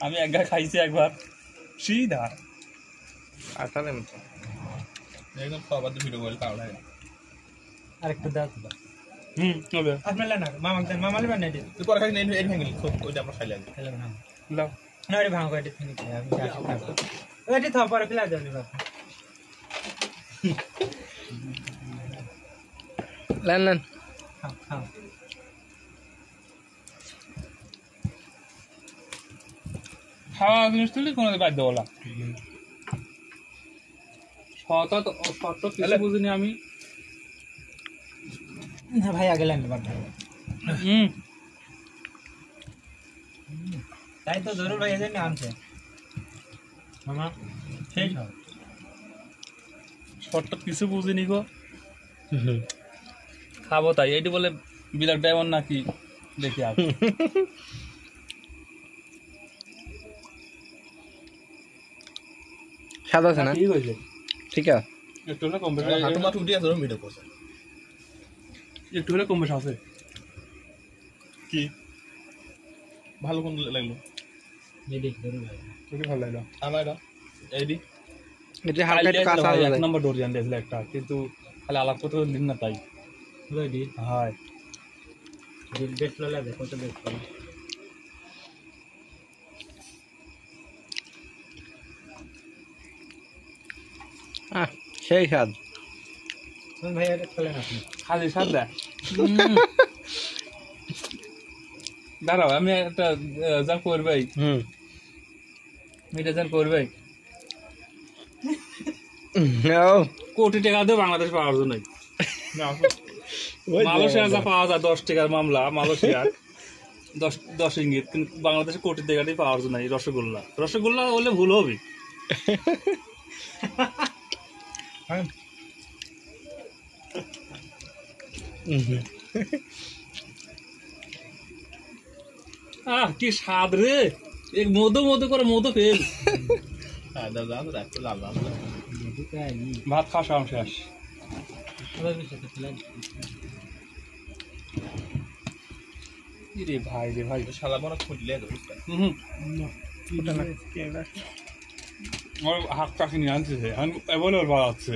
আমি একবার খাইছি একবার সিধা আটালে মতো একদম খাবার ভিডিও করে তাহলে আরেকটু দাও তো হবে আপনার না মামাকে দেন মামা নেবেন না তুই পরে খাই নেই এর ভেঙে ওইটা আমরা খাইলাম খেলাম না লাও না রে ভাঙো এটা তুমি খেয়ে আমি যাচ্ছি খাবো ওইটা তো পরে খেলা যাবে বাবা লেন লেন খাও খাও খাওয়া জিনিস তুলি কোনো বাদ দেওয়া শত কিছু বুঝিনি আমি না ভাই আগে লাইন বাদ তাই তো জরুর ভাই এজন্য আনছে মামা সেই খাও শর্ট কিছু বুঝিনি গো খাবো তাই এইটি বলে বিরাট ডায়মন্ড নাকি দেখি আর স্বাদ আছে না ঠিক হয়েছে ঠিক আছে একটু হলে কম বেশি হাঁটু মাঠু উঠে আছে ভিডিও করছে একটু হলে কম বেশি আছে কি ভালো কোন লাগলো দেখ জরুর ভাই তোকে ভালো লাগলো আমার এটা এইডি এটা হালকা একটু কাঁচা হয়ে এক যায় নম্বর ডোর জান দিয়েছিল একটা কিন্তু খালি আলাপ করতে দিন না তাই লই দি হয় দিল বেশ ললা দেখো তো বেশ সেই স্বাদ ভাই এটা খেলেন আপনি খালি স্বাদ দেয় দাঁড়াও আমি একটা যা করবাই এটা যা করবাই কোটি টাকা দিয়ে বাংলাদেশ পাওয়ার জন্য মালয়েশিয়া যা পাওয়া যায় 10 টাকার মামলা মালয়েশিয়ার 10 ইঙ্গিত কিন্তু বাংলাদেশে কোটি টাকাটি পাওয়ার জন্য রসগোল্লা হলে ভুল হবে কি স্বাদ রে এক মধু করে মধু ফেল দাদা রাখতে লাভ ভাত খাওয়া সব শেষ রে ভাই শালা বড় ফুটলে হাত কাছে নিয়ে আনছে বলে ওর বাড়াচ্ছে